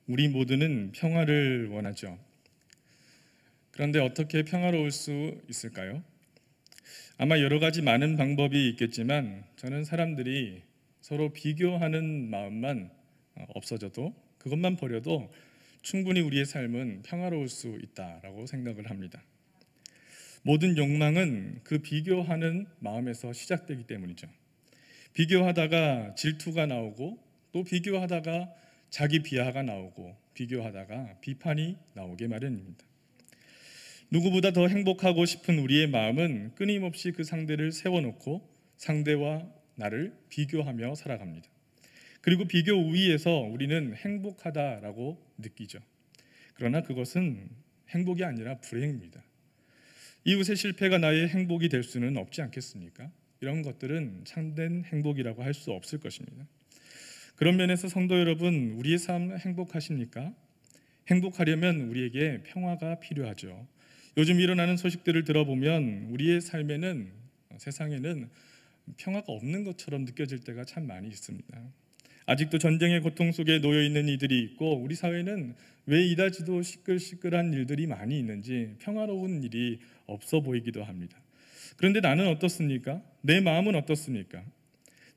우리 모두는 평화를 원하죠. 그런데 어떻게 평화로울 수 있을까요? 아마 여러 가지 많은 방법이 있겠지만 저는 사람들이 서로 비교하는 마음만 없어져도, 그것만 버려도 충분히 우리의 삶은 평화로울 수 있다라고 생각을 합니다. 모든 욕망은 그 비교하는 마음에서 시작되기 때문이죠. 비교하다가 질투가 나오고, 또 비교하다가 자기 비하가 나오고, 비교하다가 비판이 나오게 마련입니다. 누구보다 더 행복하고 싶은 우리의 마음은 끊임없이 그 상대를 세워놓고 상대와 나를 비교하며 살아갑니다. 그리고 비교 우위에서 우리는 행복하다라고 느끼죠. 그러나 그것은 행복이 아니라 불행입니다. 이웃의 실패가 나의 행복이 될 수는 없지 않겠습니까? 이런 것들은 참된 행복이라고 할 수 없을 것입니다. 그런 면에서 성도 여러분, 우리의 삶 행복하십니까? 행복하려면 우리에게 평화가 필요하죠. 요즘 일어나는 소식들을 들어보면 우리의 삶에는, 세상에는 평화가 없는 것처럼 느껴질 때가 참 많이 있습니다. 아직도 전쟁의 고통 속에 놓여 있는 이들이 있고, 우리 사회는 왜 이다지도 시끌시끌한 일들이 많이 있는지 평화로운 일이 없어 보이기도 합니다. 그런데 나는 어떻습니까? 내 마음은 어떻습니까?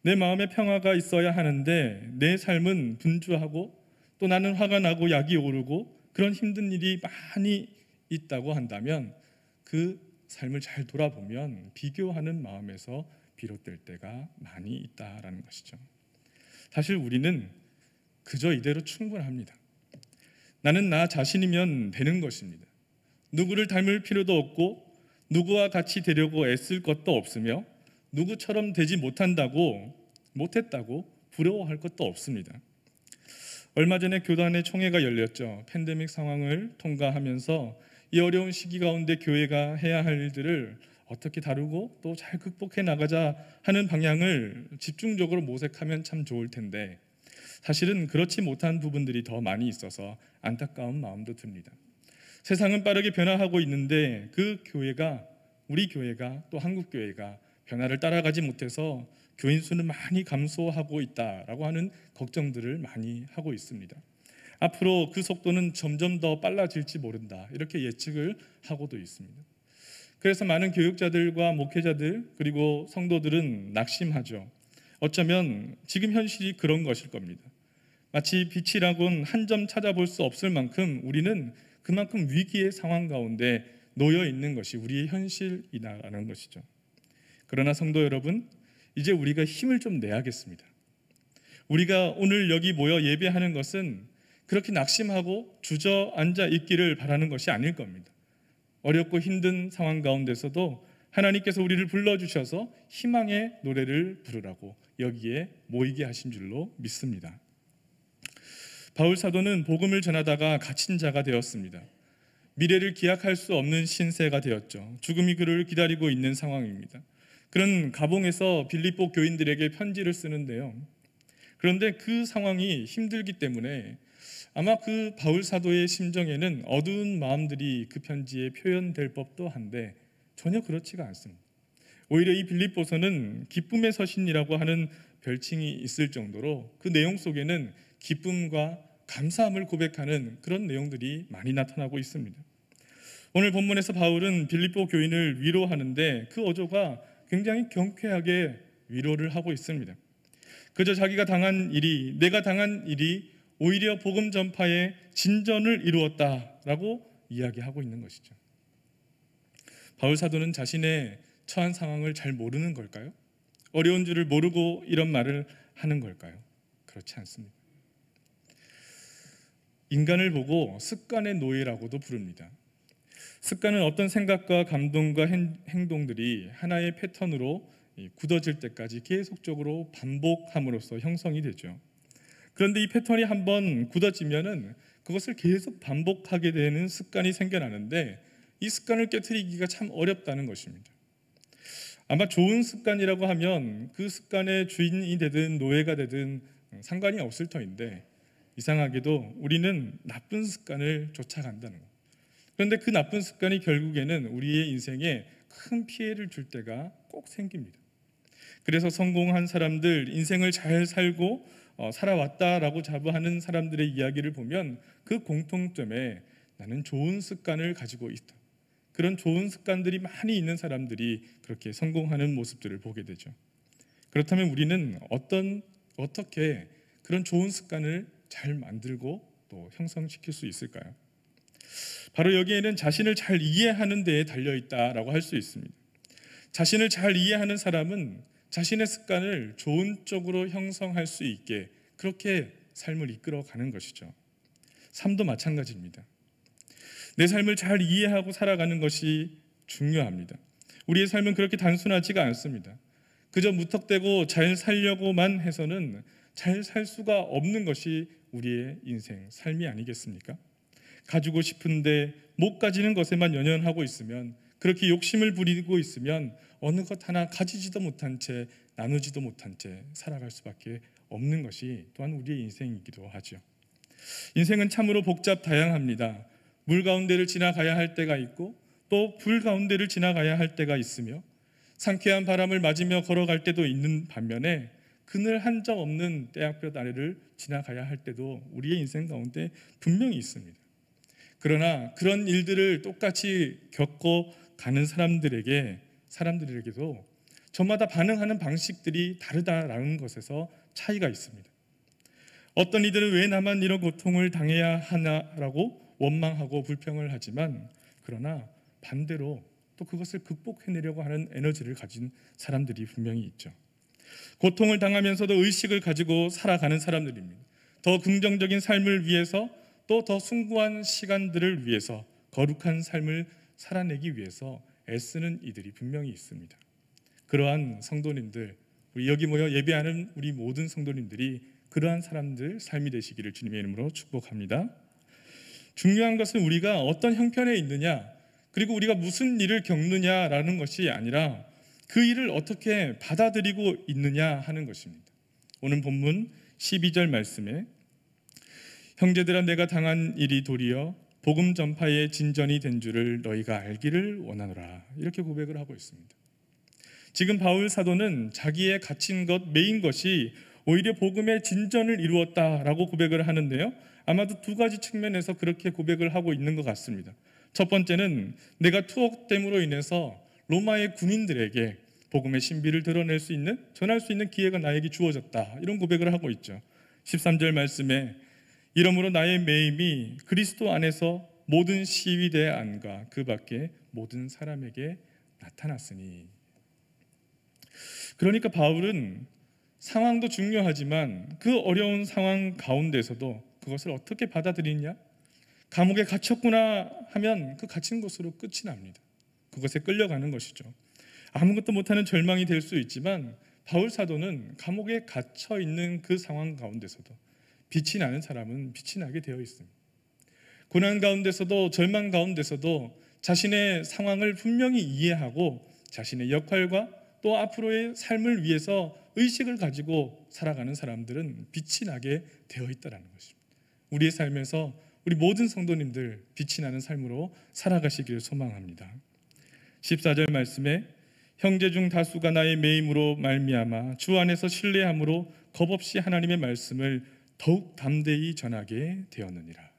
내 마음에 평화가 있어야 하는데 내 삶은 분주하고, 또 나는 화가 나고 약이 오르고 그런 힘든 일이 많이 있다고 한다면, 그 삶을 잘 돌아보면 비교하는 마음에서 비롯될 때가 많이 있다라는 것이죠. 사실 우리는 그저 이대로 충분합니다. 나는 나 자신이면 되는 것입니다. 누구를 닮을 필요도 없고, 누구와 같이 되려고 애쓸 것도 없으며, 누구처럼 되지 못했다고 부러워할 것도 없습니다. 얼마 전에 교단의 총회가 열렸죠. 팬데믹 상황을 통과하면서 이 어려운 시기 가운데 교회가 해야 할 일들을 어떻게 다루고 또 잘 극복해 나가자 하는 방향을 집중적으로 모색하면 참 좋을 텐데, 사실은 그렇지 못한 부분들이 더 많이 있어서 안타까운 마음도 듭니다. 세상은 빠르게 변화하고 있는데 그 교회가, 우리 교회가, 또 한국 교회가 변화를 따라가지 못해서 교인 수는 많이 감소하고 있다라고 하는 걱정들을 많이 하고 있습니다. 앞으로 그 속도는 점점 더 빨라질지 모른다, 이렇게 예측을 하고도 있습니다. 그래서 많은 교육자들과 목회자들, 그리고 성도들은 낙심하죠. 어쩌면 지금 현실이 그런 것일 겁니다. 마치 빛이라곤 한 점 찾아볼 수 없을 만큼 우리는 그만큼 위기의 상황 가운데 놓여 있는 것이 우리의 현실이라는 것이죠. 그러나 성도 여러분, 이제 우리가 힘을 좀 내야겠습니다. 우리가 오늘 여기 모여 예배하는 것은 그렇게 낙심하고 주저앉아 있기를 바라는 것이 아닐 겁니다. 어렵고 힘든 상황 가운데서도 하나님께서 우리를 불러주셔서 희망의 노래를 부르라고 여기에 모이게 하신 줄로 믿습니다. 바울 사도는 복음을 전하다가 갇힌 자가 되었습니다. 미래를 기약할 수 없는 신세가 되었죠. 죽음이 그를 기다리고 있는 상황입니다. 그런 가봉에서 빌립보 교인들에게 편지를 쓰는데요. 그런데 그 상황이 힘들기 때문에 아마 그 바울 사도의 심정에는 어두운 마음들이 그 편지에 표현될 법도 한데 전혀 그렇지가 않습니다. 오히려 이 빌립보서는 기쁨의 서신이라고 하는 별칭이 있을 정도로 그 내용 속에는 기쁨과 감사함을 고백하는 그런 내용들이 많이 나타나고 있습니다. 오늘 본문에서 바울은 빌립보 교인을 위로하는데 그 어조가 굉장히 경쾌하게 위로를 하고 있습니다. 그저 자기가 당한 일이, 내가 당한 일이 오히려 복음 전파의 진전을 이루었다라고 이야기하고 있는 것이죠. 바울 사도는 자신의 처한 상황을 잘 모르는 걸까요? 어려운 줄을 모르고 이런 말을 하는 걸까요? 그렇지 않습니다. 인간을 보고 습관의 노예라고도 부릅니다. 습관은 어떤 생각과 감동과 행동들이 하나의 패턴으로 굳어질 때까지 계속적으로 반복함으로써 형성이 되죠. 그런데 이 패턴이 한번 굳어지면은 그것을 계속 반복하게 되는 습관이 생겨나는데, 이 습관을 깨트리기가 참 어렵다는 것입니다. 아마 좋은 습관이라고 하면 그 습관의 주인이 되든 노예가 되든 상관이 없을 터인데, 이상하게도 우리는 나쁜 습관을 쫓아간다는 것. 그런데 그 나쁜 습관이 결국에는 우리의 인생에 큰 피해를 줄 때가 꼭 생깁니다. 그래서 성공한 사람들, 인생을 잘 살고 살아왔다라고 자부하는 사람들의 이야기를 보면 그 공통점에 나는 좋은 습관을 가지고 있다. 그런 좋은 습관들이 많이 있는 사람들이 그렇게 성공하는 모습들을 보게 되죠. 그렇다면 우리는 어떻게 그런 좋은 습관을 잘 만들고 또 형성시킬 수 있을까요? 바로 여기에는 자신을 잘 이해하는 데에 달려있다라고 할 수 있습니다. 자신을 잘 이해하는 사람은 자신의 습관을 좋은 쪽으로 형성할 수 있게 그렇게 삶을 이끌어가는 것이죠. 삶도 마찬가지입니다. 내 삶을 잘 이해하고 살아가는 것이 중요합니다. 우리의 삶은 그렇게 단순하지가 않습니다. 그저 무턱대고 잘 살려고만 해서는 잘 살 수가 없는 것이 우리의 인생, 삶이 아니겠습니까? 가지고 싶은데 못 가지는 것에만 연연하고 있으면, 그렇게 욕심을 부리고 있으면 어느 것 하나 가지지도 못한 채, 나누지도 못한 채 살아갈 수밖에 없는 것이 또한 우리의 인생이기도 하죠. 인생은 참으로 복잡 다양합니다. 물 가운데를 지나가야 할 때가 있고 또 불 가운데를 지나가야 할 때가 있으며, 상쾌한 바람을 맞으며 걸어갈 때도 있는 반면에 그늘 한 점 없는 떼약볕 아래를 지나가야 할 때도 우리의 인생 가운데 분명히 있습니다. 그러나 그런 일들을 똑같이 겪고 가는 사람들에게도 저마다 반응하는 방식들이 다르다라는 것에서 차이가 있습니다. 어떤 이들은 왜 나만 이런 고통을 당해야 하나라고 원망하고 불평을 하지만, 그러나 반대로 또 그것을 극복해내려고 하는 에너지를 가진 사람들이 분명히 있죠. 고통을 당하면서도 의식을 가지고 살아가는 사람들입니다. 더 긍정적인 삶을 위해서, 또 더 숭고한 시간들을 위해서, 거룩한 삶을 살아내기 위해서 애쓰는 이들이 분명히 있습니다. 그러한 성도님들, 우리 여기 모여 예배하는 우리 모든 성도님들이 그러한 사람들 삶이 되시기를 주님의 이름으로 축복합니다. 중요한 것은 우리가 어떤 형편에 있느냐, 그리고 우리가 무슨 일을 겪느냐라는 것이 아니라 그 일을 어떻게 받아들이고 있느냐 하는 것입니다. 오늘 본문 12절 말씀에 형제들아, 내가 당한 일이 도리어 복음 전파의 진전이 된 줄을 너희가 알기를 원하노라, 이렇게 고백을 하고 있습니다. 지금 바울 사도는 자기의 갇힌 것, 메인 것이 오히려 복음의 진전을 이루었다라고 고백을 하는데요, 아마도 두 가지 측면에서 그렇게 고백을 하고 있는 것 같습니다. 첫 번째는 내가 투옥됨으로 인해서 로마의 군인들에게 복음의 신비를 드러낼 수 있는, 전할 수 있는 기회가 나에게 주어졌다, 이런 고백을 하고 있죠. 13절 말씀에 이러므로 나의 매임이 그리스도 안에서 모든 시위대 안과 그 밖에 모든 사람에게 나타났으니. 그러니까 바울은 상황도 중요하지만 그 어려운 상황 가운데서도 그것을 어떻게 받아들이냐, 감옥에 갇혔구나 하면 그 갇힌 곳으로 끝이 납니다. 그것에 끌려가는 것이죠. 아무것도 못하는 절망이 될 수 있지만 바울 사도는 감옥에 갇혀 있는 그 상황 가운데서도 빛이 나는 사람은 빛이 나게 되어 있습니다. 고난 가운데서도 절망 가운데서도 자신의 상황을 분명히 이해하고 자신의 역할과 또 앞으로의 삶을 위해서 의식을 가지고 살아가는 사람들은 빛이 나게 되어 있다는 것입니다. 우리의 삶에서 우리 모든 성도님들 빛이 나는 삶으로 살아가시기를 소망합니다. 14절 말씀에 형제 중 다수가 나의 매임으로 말미암아 주 안에서 신뢰함으로 겁없이 하나님의 말씀을 더욱 담대히 전하게 되었느니라.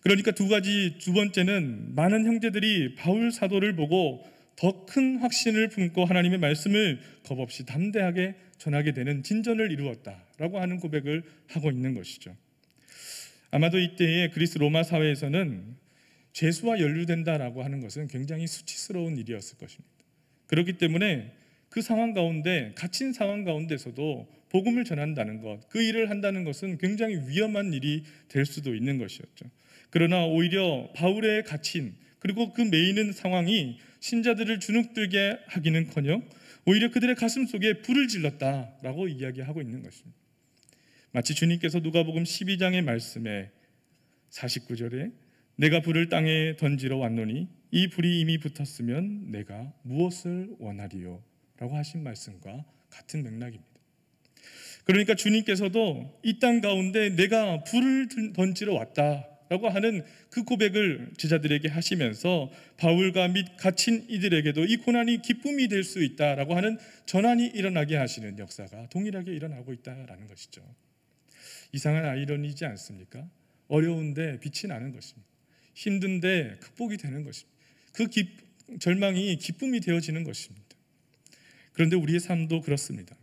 그러니까 두 번째는 많은 형제들이 바울 사도를 보고 더 큰 확신을 품고 하나님의 말씀을 겁없이 담대하게 전하게 되는 진전을 이루었다라고 하는 고백을 하고 있는 것이죠. 아마도 이때의 그리스 로마 사회에서는 죄수와 연루된다라고 하는 것은 굉장히 수치스러운 일이었을 것입니다. 그렇기 때문에 그 상황 가운데, 갇힌 상황 가운데서도 복음을 전한다는 것, 그 일을 한다는 것은 굉장히 위험한 일이 될 수도 있는 것이었죠. 그러나 오히려 바울의 갇힌, 그리고 그 매이는 상황이 신자들을 주눅들게 하기는커녕 오히려 그들의 가슴 속에 불을 질렀다라고 이야기하고 있는 것입니다. 마치 주님께서 누가복음 12장의 말씀에 49절에 내가 불을 땅에 던지러 왔노니 이 불이 이미 붙었으면 내가 무엇을 원하리요? 라고 하신 말씀과 같은 맥락입니다. 그러니까 주님께서도 이 땅 가운데 내가 불을 던지러 왔다라고 라고 하는 그 고백을 제자들에게 하시면서 바울과 및 갇힌 이들에게도 이 고난이 기쁨이 될 수 있다라고 하는 전환이 일어나게 하시는 역사가 동일하게 일어나고 있다라는 것이죠. 이상한 아이러니지 않습니까? 어려운데 빛이 나는 것입니다. 힘든데 극복이 되는 것입니다. 그 절망이 기쁨이 되어지는 것입니다. 그런데 우리의 삶도 그렇습니다.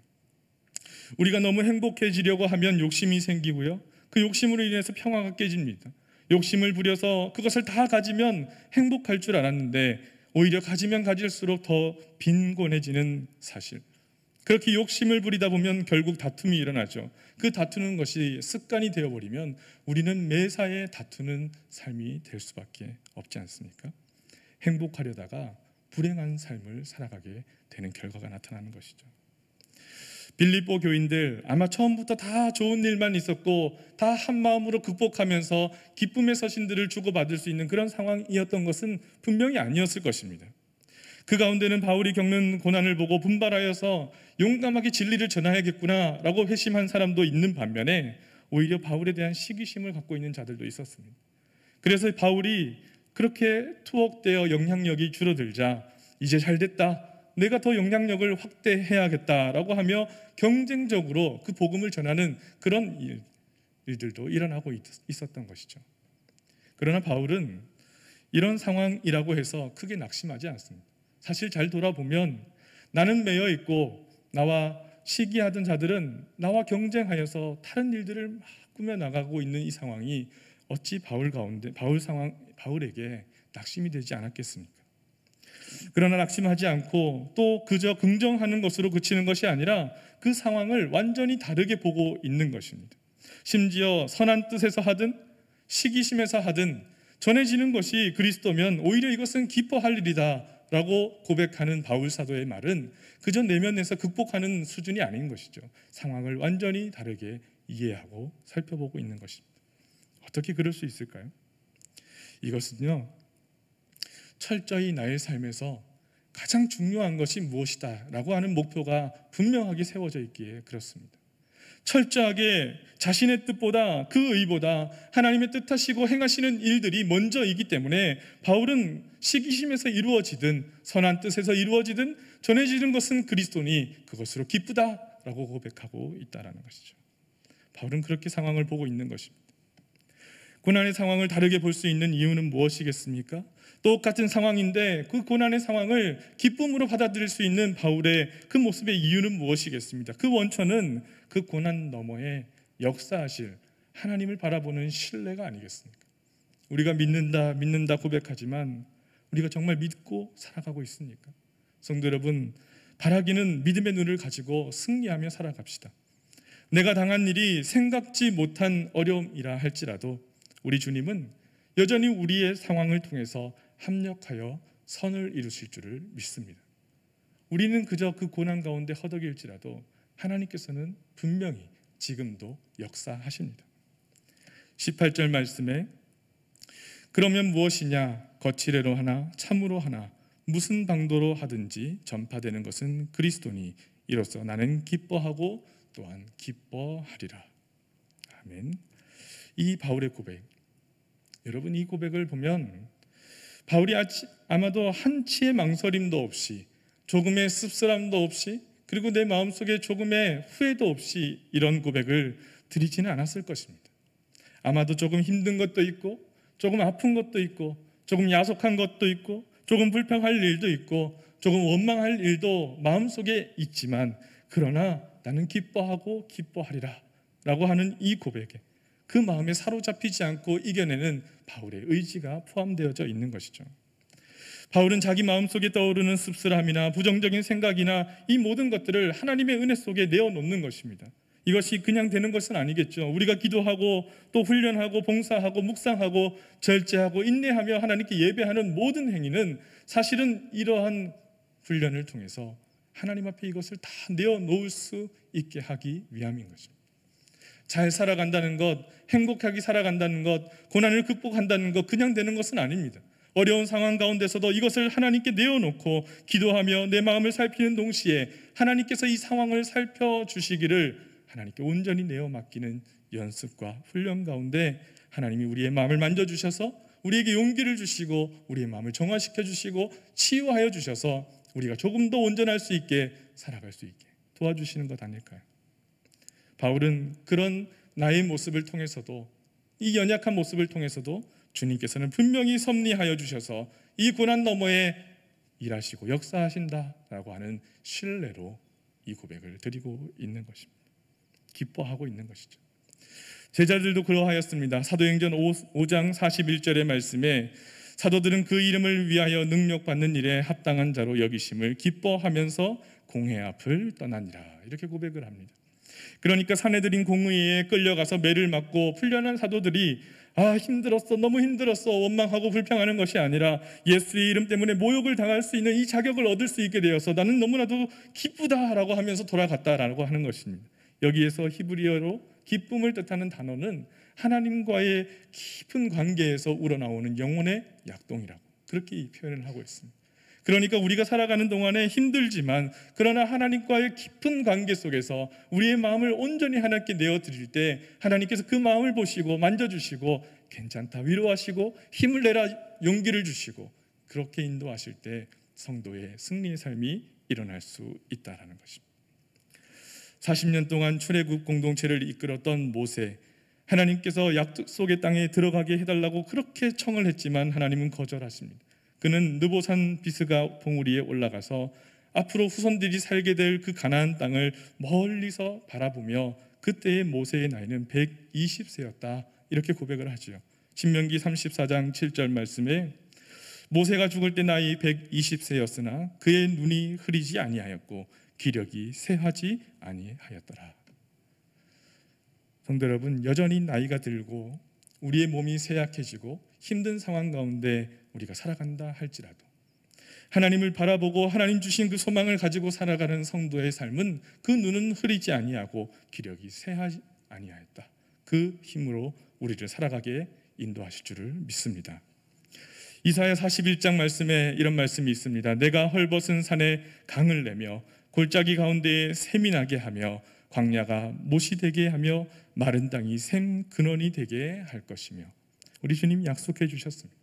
우리가 너무 행복해지려고 하면 욕심이 생기고요, 그 욕심으로 인해서 평화가 깨집니다. 욕심을 부려서 그것을 다 가지면 행복할 줄 알았는데 오히려 가지면 가질수록 더 빈곤해지는 사실, 그렇게 욕심을 부리다 보면 결국 다툼이 일어나죠. 그 다투는 것이 습관이 되어버리면 우리는 매사에 다투는 삶이 될 수밖에 없지 않습니까? 행복하려다가 불행한 삶을 살아가게 되는 결과가 나타나는 것이죠. 빌립보 교인들 아마 처음부터 다 좋은 일만 있었고 다 한마음으로 극복하면서 기쁨의 서신들을 주고받을 수 있는 그런 상황이었던 것은 분명히 아니었을 것입니다. 그 가운데는 바울이 겪는 고난을 보고 분발하여서 용감하게 진리를 전해야겠구나 라고 회심한 사람도 있는 반면에 오히려 바울에 대한 시기심을 갖고 있는 자들도 있었습니다. 그래서 바울이 그렇게 투옥되어 영향력이 줄어들자 이제 잘됐다, 내가 더 영향력을 확대해야겠다라고 하며 경쟁적으로 그 복음을 전하는 그런 일들도 일어나고 있었던 것이죠. 그러나 바울은 이런 상황이라고 해서 크게 낙심하지 않습니다. 사실 잘 돌아보면 나는 매여 있고 나와 시기하던 자들은 나와 경쟁하여서 다른 일들을 막 꾸며나가고 있는 이 상황이 어찌 바울에게 낙심이 되지 않았겠습니까? 그러나 낙심하지 않고 또 그저 긍정하는 것으로 그치는 것이 아니라 그 상황을 완전히 다르게 보고 있는 것입니다. 심지어 선한 뜻에서 하든 시기심에서 하든 전해지는 것이 그리스도면 오히려 이것은 기뻐할 일이다 라고 고백하는 바울 사도의 말은 그저 내면에서 극복하는 수준이 아닌 것이죠. 상황을 완전히 다르게 이해하고 살펴보고 있는 것입니다. 어떻게 그럴 수 있을까요? 이것은요, 철저히 나의 삶에서 가장 중요한 것이 무엇이다 라고 하는 목표가 분명하게 세워져 있기에 그렇습니다. 철저하게 자신의 뜻보다 그 의보다 하나님의 뜻하시고 행하시는 일들이 먼저이기 때문에 바울은 시기심에서 이루어지든 선한 뜻에서 이루어지든 전해지는 것은 그리스도니 그것으로 기쁘다라고 고백하고 있다는 것이죠. 바울은 그렇게 상황을 보고 있는 것입니다. 고난의 상황을 다르게 볼 수 있는 이유는 무엇이겠습니까? 똑같은 상황인데 그 고난의 상황을 기쁨으로 받아들일 수 있는 바울의 그 모습의 이유는 무엇이겠습니까? 그 원천은 그 고난 너머에 역사하실 하나님을 바라보는 신뢰가 아니겠습니까? 우리가 믿는다 고백하지만 우리가 정말 믿고 살아가고 있습니까? 성도 여러분, 바라기는 믿음의 눈을 가지고 승리하며 살아갑시다. 내가 당한 일이 생각지 못한 어려움이라 할지라도 우리 주님은 여전히 우리의 상황을 통해서 합력하여 선을 이루실 줄을 믿습니다. 우리는 그저 그 고난 가운데 허덕일지라도 하나님께서는 분명히 지금도 역사하십니다. 18절 말씀에 그러면 무엇이냐, 거칠애로 하나 참으로 하나 무슨 방도로 하든지 전파되는 것은 그리스도니 이로써 나는 기뻐하고 또한 기뻐하리라. 아멘. 이 바울의 고백, 여러분 이 고백을 보면 바울이 아마도 한치의 망설임도 없이 조금의 씁쓸함도 없이 그리고 내 마음속에 조금의 후회도 없이 이런 고백을 드리지는 않았을 것입니다. 아마도 조금 힘든 것도 있고 조금 아픈 것도 있고 조금 야속한 것도 있고 조금 불평할 일도 있고 조금 원망할 일도 마음속에 있지만 그러나 나는 기뻐하고 기뻐하리라 라고 하는 이 고백에 그 마음에 사로잡히지 않고 이겨내는 바울의 의지가 포함되어져 있는 것이죠. 바울은 자기 마음속에 떠오르는 씁쓸함이나 부정적인 생각이나 이 모든 것들을 하나님의 은혜 속에 내어놓는 것입니다. 이것이 그냥 되는 것은 아니겠죠. 우리가 기도하고 또 훈련하고 봉사하고 묵상하고 절제하고 인내하며 하나님께 예배하는 모든 행위는 사실은 이러한 훈련을 통해서 하나님 앞에 이것을 다 내어놓을 수 있게 하기 위함인 것입니다. 잘 살아간다는 것, 행복하게 살아간다는 것, 고난을 극복한다는 것 그냥 되는 것은 아닙니다. 어려운 상황 가운데서도 이것을 하나님께 내어놓고 기도하며 내 마음을 살피는 동시에 하나님께서 이 상황을 살펴주시기를 하나님께 온전히 내어 맡기는 연습과 훈련 가운데 하나님이 우리의 마음을 만져주셔서 우리에게 용기를 주시고 우리의 마음을 정화시켜 주시고 치유하여 주셔서 우리가 조금 더 온전할 수 있게 살아갈 수 있게 도와주시는 것 아닐까요? 바울은 그런 나의 모습을 통해서도, 이 연약한 모습을 통해서도 주님께서는 분명히 섭리하여 주셔서 이 고난 너머에 일하시고 역사하신다라고 하는 신뢰로 이 고백을 드리고 있는 것입니다. 기뻐하고 있는 것이죠. 제자들도 그러하였습니다. 사도행전 5장 41절의 말씀에 사도들은 그 이름을 위하여 능력받는 일에 합당한 자로 여기심을 기뻐하면서 공회 앞을 떠나니라, 이렇게 고백을 합니다. 그러니까 사내들인 공의회에 끌려가서 매를 맞고 풀려난 사도들이 힘들었어, 너무 힘들었어, 원망하고 불평하는 것이 아니라 예수의 이름 때문에 모욕을 당할 수 있는 이 자격을 얻을 수 있게 되어서 나는 너무나도 기쁘다라고 하면서 돌아갔다라고 하는 것입니다. 여기에서 히브리어로 기쁨을 뜻하는 단어는 하나님과의 깊은 관계에서 우러나오는 영혼의 약동이라고 그렇게 표현을 하고 있습니다. 그러니까 우리가 살아가는 동안에 힘들지만 그러나 하나님과의 깊은 관계 속에서 우리의 마음을 온전히 하나님께 내어드릴 때 하나님께서 그 마음을 보시고 만져주시고 괜찮다, 위로하시고 힘을 내라, 용기를 주시고 그렇게 인도하실 때 성도의 승리의 삶이 일어날 수 있다는 것입니다. 40년 동안 출애굽 공동체를 이끌었던 모세, 하나님께서 약속의 땅에 들어가게 해달라고 그렇게 청을 했지만 하나님은 거절하십니다. 그는 느보산 비스가 봉우리에 올라가서 앞으로 후손들이 살게 될 그 가나안 땅을 멀리서 바라보며 그때의 모세의 나이는 120세였다 이렇게 고백을 하죠. 신명기 34장 7절 말씀에 모세가 죽을 때 나이 120세였으나 그의 눈이 흐리지 아니하였고 기력이 쇠하지 아니하였더라. 성도 여러분, 여전히 나이가 들고 우리의 몸이 쇠약해지고 힘든 상황 가운데 우리가 살아간다 할지라도 하나님을 바라보고 하나님 주신 그 소망을 가지고 살아가는 성도의 삶은 그 눈은 흐리지 아니하고 기력이 쇠하지 아니하였다. 그 힘으로 우리를 살아가게 인도하실 줄을 믿습니다. 이사야 41장 말씀에 이런 말씀이 있습니다. 내가 헐벗은 산에 강을 내며 골짜기 가운데에 샘이 나게 하며 광야가 못이 되게 하며 마른 땅이 샘 근원이 되게 할 것이며, 우리 주님이 약속해 주셨습니다.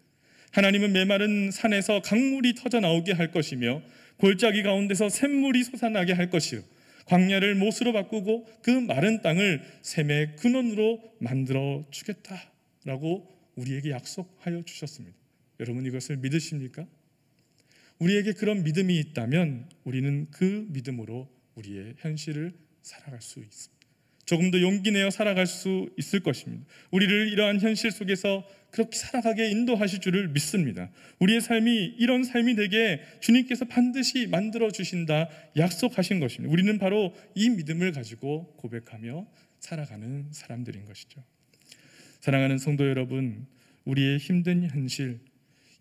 하나님은 메마른 산에서 강물이 터져 나오게 할 것이며 골짜기 가운데서 샘물이 솟아나게 할 것이요 광야를 못으로 바꾸고 그 마른 땅을 샘의 근원으로 만들어 주겠다라고 우리에게 약속하여 주셨습니다. 여러분, 이것을 믿으십니까? 우리에게 그런 믿음이 있다면 우리는 그 믿음으로 우리의 현실을 살아갈 수 있습니다. 조금 더 용기 내어 살아갈 수 있을 것입니다. 우리를 이러한 현실 속에서 그렇게 살아가게 인도하실 줄을 믿습니다. 우리의 삶이 이런 삶이 되게 주님께서 반드시 만들어 주신다 약속하신 것입니다. 우리는 바로 이 믿음을 가지고 고백하며 살아가는 사람들인 것이죠. 사랑하는 성도 여러분, 우리의 힘든 현실,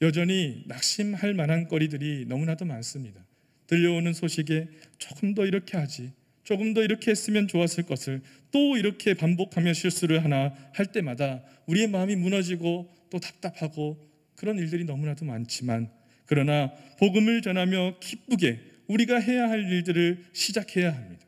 여전히 낙심할 만한 거리들이 너무나도 많습니다. 들려오는 소식에 조금 더 이렇게 하지, 조금 더 이렇게 했으면 좋았을 것을 또 이렇게 반복하며 실수를 하나 할 때마다 우리의 마음이 무너지고 또 답답하고 그런 일들이 너무나도 많지만, 그러나 복음을 전하며 기쁘게 우리가 해야 할 일들을 시작해야 합니다.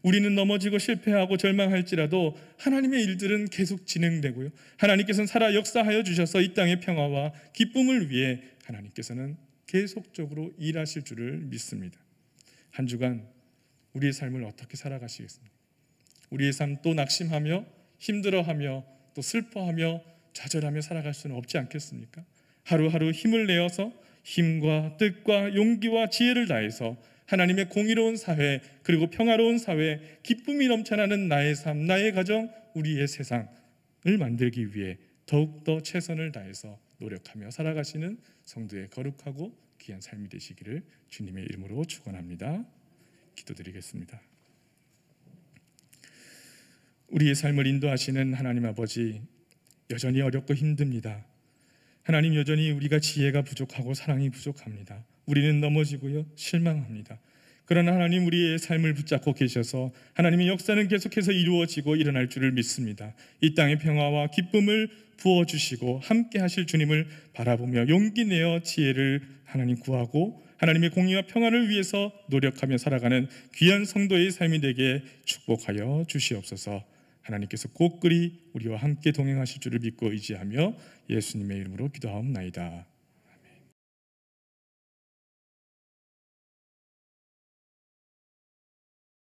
우리는 넘어지고 실패하고 절망할지라도 하나님의 일들은 계속 진행되고요, 하나님께서는 살아 역사하여 주셔서 이 땅의 평화와 기쁨을 위해 하나님께서는 계속적으로 일하실 줄을 믿습니다. 한 주간 우리의 삶을 어떻게 살아가시겠습니까? 우리의 삶 또 낙심하며 힘들어하며 또 슬퍼하며 좌절하며 살아갈 수는 없지 않겠습니까? 하루하루 힘을 내어서 힘과 뜻과 용기와 지혜를 다해서 하나님의 공의로운 사회, 그리고 평화로운 사회, 기쁨이 넘쳐나는 나의 삶, 나의 가정, 우리의 세상을 만들기 위해 더욱더 최선을 다해서 노력하며 살아가시는 성도의 거룩하고 귀한 삶이 되시기를 주님의 이름으로 축원합니다. 기도드리겠습니다. 우리의 삶을 인도하시는 하나님 아버지, 여전히 어렵고 힘듭니다. 하나님, 여전히 우리가 지혜가 부족하고 사랑이 부족합니다. 우리는 넘어지고요, 실망합니다. 그러나 하나님, 우리의 삶을 붙잡고 계셔서 하나님의 역사는 계속해서 이루어지고 일어날 줄을 믿습니다. 이 땅의 평화와 기쁨을 부어주시고 함께 하실 주님을 바라보며 용기 내어 지혜를 하나님 구하고 하나님의 공의와 평안을 위해서 노력하며 살아가는 귀한 성도의 삶이 되게 축복하여 주시옵소서. 하나님께서 꼭 그리 우리와 함께 동행하실 줄을 믿고 의지하며 예수님의 이름으로 기도하옵나이다.